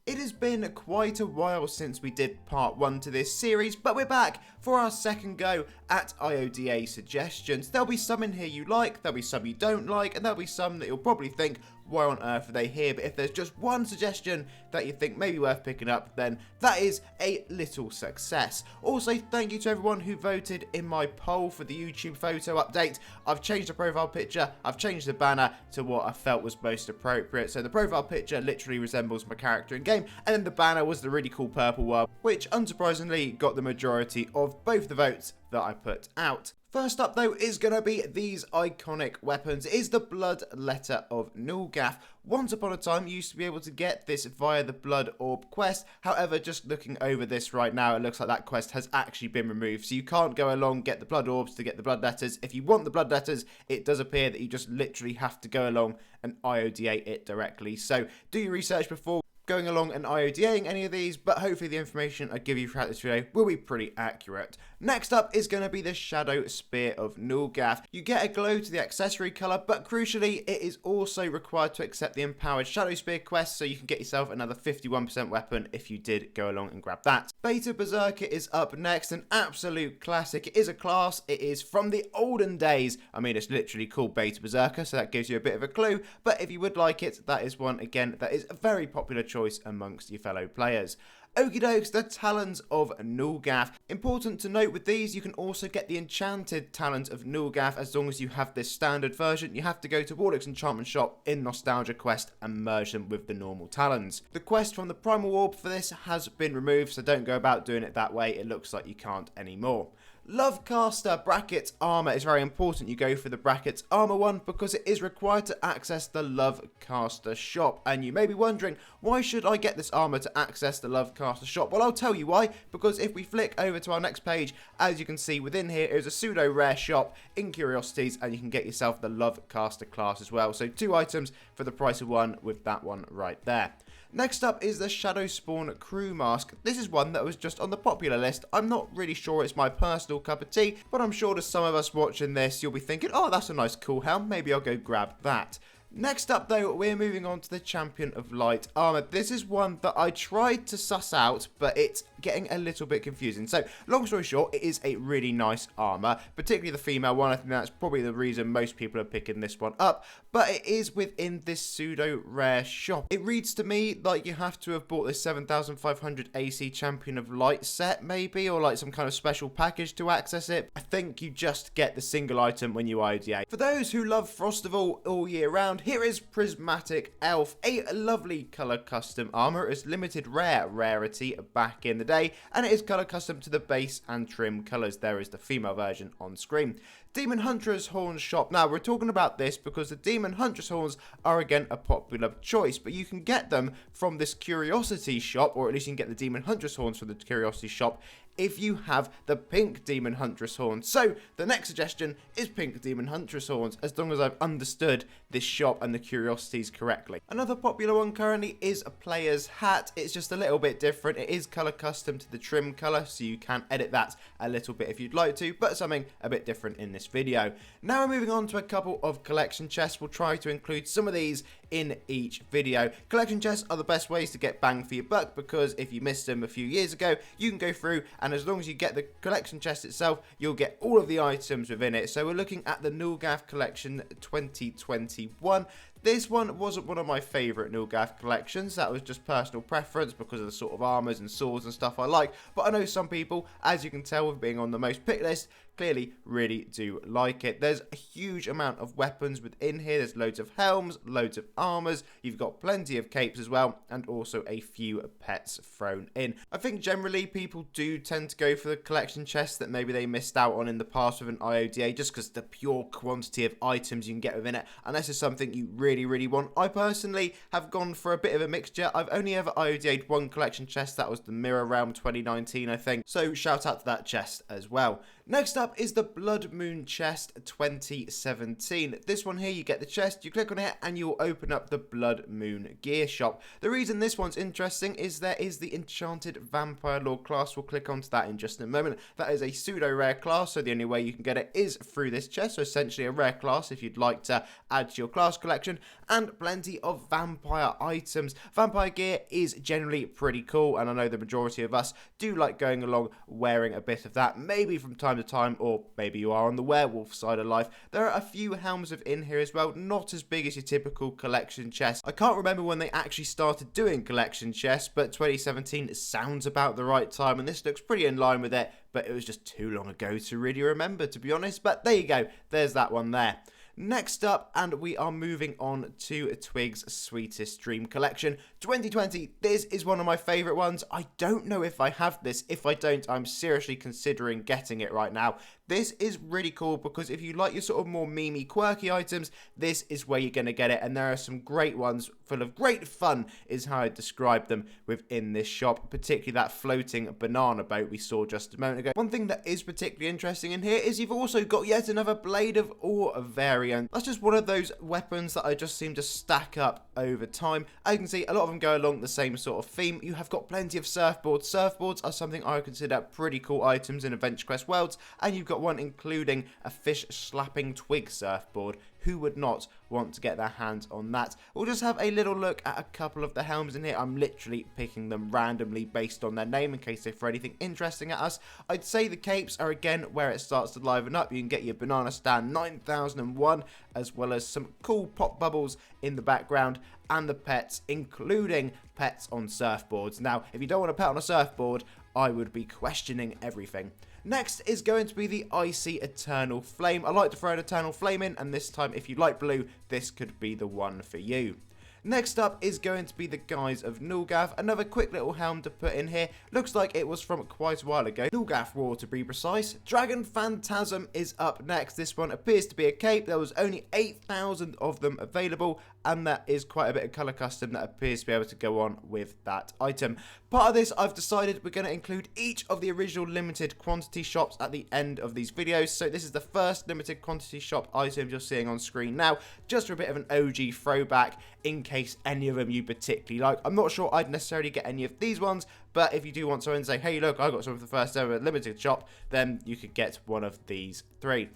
It has been quite a while since we did part 1 to this series, but we're back for our second go at IoDA suggestions. There'll be some in here you like, there'll be some you don't like, and there'll be some that you'll probably think, why on earth are they here? But if there's just one suggestion that you think may be worth picking up, then that is a little success. Also, thank you to everyone who voted in my poll for the YouTube photo update. I've changed the profile picture, I've changed the banner to what I felt was most appropriate. So the profile picture literally resembles my character in game, and then the banner was the really cool purple one, which unsurprisingly got the majority of both the votes that I put out. First up though is going to be these iconic weapons. It is the Bloodletter of Nulgath. Once upon a time you used to be able to get this via the Blood Orb quest. However, just looking over this right now, it looks like that quest has actually been removed. So you can't go along, get the Blood Orbs to get the Bloodletters. If you want the Bloodletters, it does appear that you just literally have to go along and IoDA it directly. So do your research before going along and IoDAing any of these, but hopefully the information I give you throughout this video will be pretty accurate. Next up is going to be the Shadow Spear of Nulgath. You get a glow to the accessory colour, but crucially it is also required to accept the Empowered Shadow Spear quest, so you can get yourself another 51% weapon if you did go along and grab that. Beta Berserker is up next, an absolute classic. It is a class, it is from the olden days. I mean, it's literally called Beta Berserker, so that gives you a bit of a clue, but if you would like it, that is one, again, that is a very popular choice amongst your fellow players. Okie dokes, the Talons of Nulgath. Important to note with these, you can also get the enchanted Talons of Nulgath as long as you have this standard version. You have to go to Warlock's Enchantment Shop in Nostalgia Quest and merge them with the normal Talons. The quest from the Primal Orb for this has been removed, so don't go about doing it that way. It looks like you can't anymore. Lovecaster brackets armor is very important. You go for the brackets armor one because it is required to access the Lovecaster shop. And you may be wondering, why should I get this armor to access the Lovecaster shop? Well, I'll tell you why. Because if we flick over to our next page, as you can see within here is a pseudo rare shop in Curiosities, and you can get yourself the Lovecaster class as well. So 2 items for the price of 1 with that one right there. Next up is the Shadowspawn Crew Mask. This is one that was just on the popular list. I'm not really sure it's my personal cup of tea, but I'm sure to some of us watching this, you'll be thinking, oh, that's a nice cool helm, maybe I'll go grab that. Next up though, we're moving on to the Champion of Light Armor. This is one that I tried to suss out, but it's getting a little bit confusing. So, long story short, it is a really nice armor, particularly the female one. I think that's probably the reason most people are picking this one up, but it is within this pseudo rare shop. It reads to me like you have to have bought this 7500 AC Champion of Light set maybe, or like some kind of special package to access it. I think you just get the single item when you IoDA. For those who love Frostival all year round, here is Prismatic Elf, a lovely colour custom armour. It's limited rarity back in the day, and it is colour custom to the base and trim colours. There is the female version on screen. Demon Huntress Horns shop. Now, we're talking about this because the Demon Huntress Horns are again a popular choice, but you can get them from this Curiosity shop, or at least you can get the Demon Huntress Horns from the Curiosity shop if you have the pink Demon Huntress Horns. So, the next suggestion is pink Demon Huntress Horns, as long as I've understood this shop and the Curiosities correctly. Another popular one currently is a player's hat. It's just a little bit different. It is colour custom to the trim colour, so you can edit that a little bit if you'd like to, but something a bit different in this video. Now we're moving on to a couple of collection chests. We'll try to include some of these in each video. Collection chests are the best ways to get bang for your buck, because if you missed them a few years ago, you can go through, and as long as you get the collection chest itself, you'll get all of the items within it. So we're looking at the Nulgath Collection 2021. This one wasn't one of my favourite Nulgath collections. That was just personal preference because of the sort of armours and swords and stuff I like. But I know some people, as you can tell with being on the most picked list, clearly really do like it. There's a huge amount of weapons within here. There's loads of helms, loads of armours. You've got plenty of capes as well, and also a few pets thrown in. I think generally people do tend to go for the collection chests that maybe they missed out on in the past with an IoDA, just because the pure quantity of items you can get within it, unless it's something you really want. I personally have gone for a bit of a mixture. I've only ever IoDA'd one collection chest. That was the Mirror Realm 2019, I think. So shout out to that chest as well. Next up up is the Blood Moon Chest 2017. This one here, you get the chest, you click on it, and you'll open up the Blood Moon gear shop. The reason this one's interesting is there is the Enchanted Vampire Lord class. We'll click onto that in just a moment. That is a pseudo-rare class, so the only way you can get it is through this chest, so essentially a rare class if you'd like to add to your class collection, and plenty of vampire items. Vampire gear is generally pretty cool, and I know the majority of us do like going along wearing a bit of that, maybe from time to time, or maybe you are on the werewolf side of life. There are a few helms within here as well, not as big as your typical collection chest. I can't remember when they actually started doing collection chests, but 2017 sounds about the right time, and this looks pretty in line with it, but it was just too long ago to really remember, to be honest. But there you go, there's that one there. Next up, and we are moving on to Twig's Sweetest Dream Collection 2020. This is one of my favourite ones. I don't know if I have this. If I don't, I'm seriously considering getting it right now. This is really cool because if you like your sort of more memey, quirky items, this is where you're going to get it. And there are some great ones full of great fun is how I describe them within this shop, particularly that floating banana boat we saw just a moment ago. One thing that is particularly interesting in here is you've also got yet another Blade of Awe variant. That's just one of those weapons that I just seem to stack up over time. As you can see, a lot of them go along the same sort of theme. You have got plenty of surfboards. Surfboards are something I consider pretty cool items in Adventure Quest worlds, and you've got one including a fish slapping twig surfboard. Who would not want to get their hands on that? We'll just have a little look at a couple of the helms in here. I'm literally picking them randomly based on their name in case they throw anything interesting at us. I'd say the capes are again where it starts to liven up. You can get your Banana Stand 9001 as well as some cool pop bubbles in the background, and the pets, including pets on surfboards. Now, if you don't want a pet on a surfboard, I would be questioning everything. Next is going to be the Icy Eternal Flame. I like to throw an Eternal Flame in, and this time, if you like blue, this could be the one for you. Next up is going to be the Guise of Nulgath, another quick little helm to put in here. Looks like it was from quite a while ago. Nulgath Roar to be precise. Dragon Phantasm is up next. This one appears to be a cape. There was only 8,000 of them available, and that is quite a bit of colour custom that appears to be able to go on with that item. Part of this, I've decided we're going to include each of the original limited quantity shops at the end of these videos. So this is the first limited quantity shop items you're seeing on screen now, just for a bit of an OG throwback in case any of them you particularly like. I'm not sure I'd necessarily get any of these ones, but if you do want someone to say, hey look, I got some of the first ever limited shop, then you could get one of these three.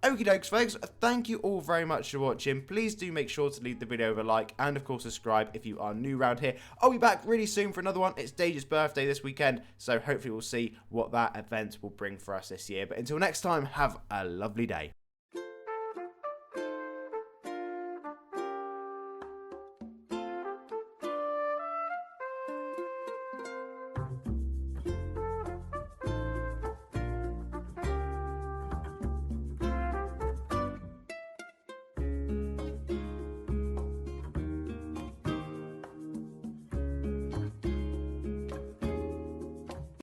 Okie dokes folks, thank you all very much for watching. Please do make sure to leave the video with a like, and of course subscribe if you are new around here. I'll be back really soon for another one. It's Deja's birthday this weekend, so hopefully we'll see what that event will bring for us this year. But until next time, have a lovely day.